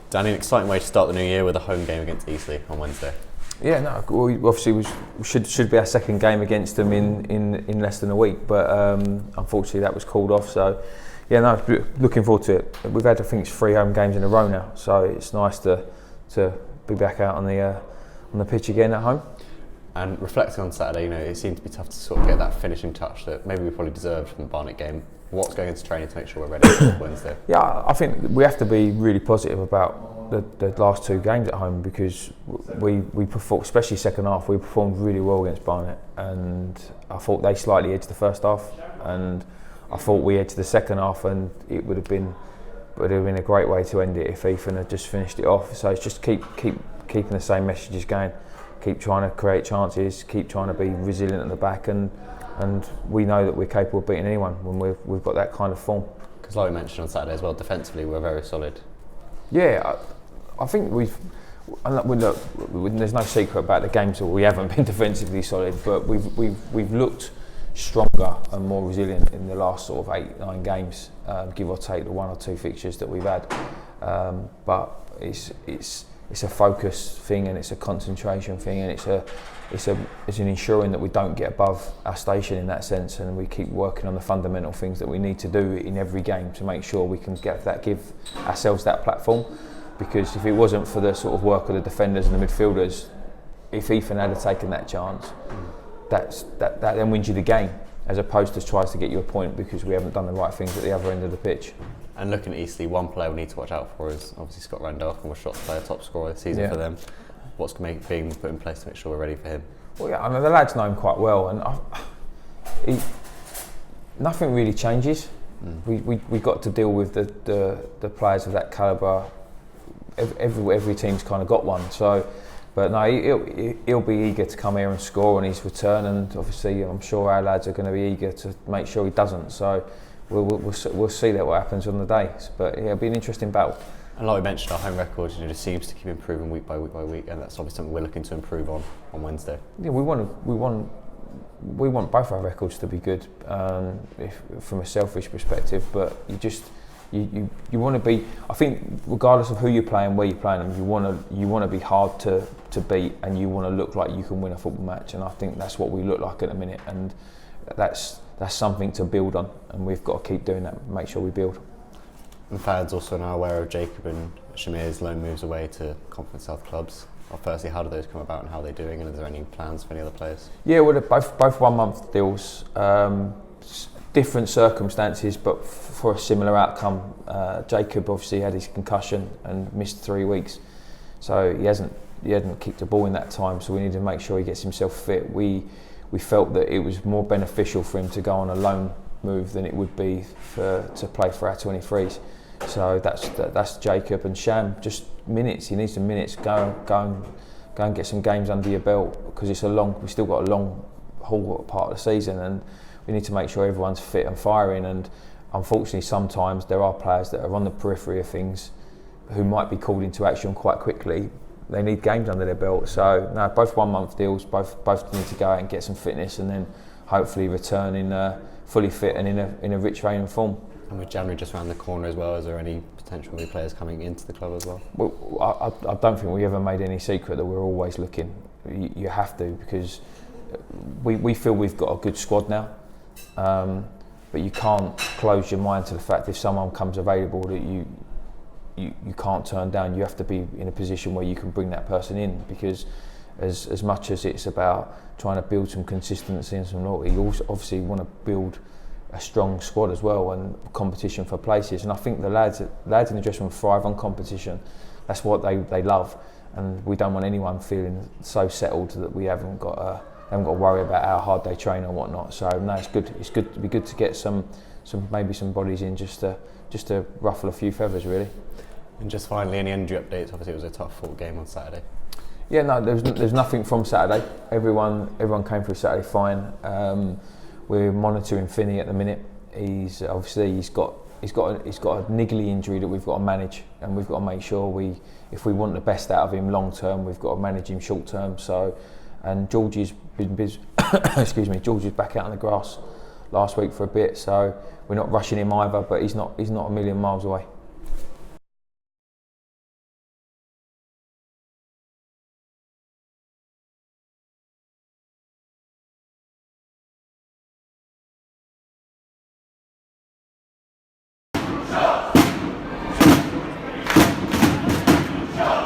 Danny, an exciting way to start the new year with a home game against Eastleigh on Wednesday. Yeah, no, we should be our second game against them in less than a week, but unfortunately that was called off. So yeah, no, looking forward to it. We've had, I think, 3 home games in a row now, so it's nice to be back out on the pitch again at home. And reflecting on Saturday, it seemed to be tough to sort of get that finishing touch that maybe we probably deserved from the Barnet game. What's going into training to make sure we're ready for Wednesday? Yeah, I think we have to be really positive about the last 2 games at home, because we performed, especially second half, we performed really well against Barnet, and I thought they slightly edged the first half, and I thought we edged the second half, and it would have been a great way to end it if Ethan had just finished it off. So it's just keeping the same messages going, keep trying to create chances, keep trying to be resilient at the back, and we know that we're capable of beating anyone when we've got that kind of form. Because like we mentioned on Saturday as well, defensively we're very solid. Yeah, I think look, there's no secret about the games that we haven't been defensively solid, but we've looked stronger and more resilient in the last sort of 8-9 games, give or take the 1 or 2 fixtures that we've had. But it's a focus thing, and it's a concentration thing, and it's an ensuring that we don't get above our station in that sense, and we keep working on the fundamental things that we need to do in every game to make sure we can give ourselves that platform. Because if it wasn't for the sort of work of the defenders and the midfielders, if Ethan had taken that chance, that then wins you the game, as opposed to tries to get you a point because we haven't done the right things at the other end of the pitch. And looking at Eastleigh, one player we need to watch out for is obviously Scott Randolph, and we're shots player, top scorer this season for them. What's being put in place to make sure we're ready for him? Well, yeah, I mean, the lads know him quite well, and nothing really changes. We got to deal with the players of that calibre. Every team's kind of got one. So, but no, he'll be eager to come here and score on his return, and obviously I'm sure our lads are going to be eager to make sure he doesn't. So we'll see that what happens on the day. But yeah, it'll be an interesting battle. And like we mentioned, our home record just seems to keep improving week by week, and that's obviously something we're looking to improve on Wednesday. Yeah, we want both our records to be good, from a selfish perspective. But you want to be. I think regardless of who you're playing, where you're playing them, you want to be hard to beat, and you want to look like you can win a football match. And I think that's what we look like at the minute, and that's something to build on, and we've got to keep doing that. Make sure we build. And fans also now aware of Jacob and Shamir's loan moves away to Conference South clubs. Well, firstly, how do those come about, and how are they doing, and are there any plans for any other players? Yeah, well, they're both 1 month deals, different circumstances, but for a similar outcome. Jacob obviously had his concussion and missed 3 weeks, so he hadn't kicked a ball in that time. So we need to make sure he gets himself fit. We felt that it was more beneficial for him to go on a loan move than it would be to play for our 23s. So that's Jacob. And Sham, just minutes. He needs some minutes. Go and get some games under your belt, because we've still got a long haul part of the season, and we need to make sure everyone's fit and firing. And unfortunately, sometimes there are players that are on the periphery of things who might be called into action quite quickly. They need games under their belt. So no, both 1 month deals. Both need to go out and get some fitness, and then hopefully return in fully fit and in a rich vein of form. And with January just around the corner as well, is there any potential new players coming into the club as well? Well, I don't think we ever made any secret that we're always looking. You have to, because we feel we've got a good squad now. But you can't close your mind to the fact if someone comes available that you can't turn down. You have to be in a position where you can bring that person in, because as much as it's about trying to build some consistency and some loyalty, you also obviously want to build a strong squad as well, and competition for places. And I think the lads in the dressing room thrive on competition. That's what they love, and we don't want anyone feeling so settled that we haven't got to worry about how hard they train or whatnot. So no, it's good. It'd be good to get some bodies in just to ruffle a few feathers, really. And just finally, any injury updates? Obviously, it was a tough fought game on Saturday. Yeah, no, there's nothing from Saturday. Everyone came through Saturday fine. We're monitoring Finney at the minute. He's got a niggly injury that we've got to manage, and we've got to make sure if we want the best out of him long term, we've got to manage him short term. So, and Georgie's been busy. George is back out on the grass last week for a bit, so we're not rushing him either. But he's not a million miles away.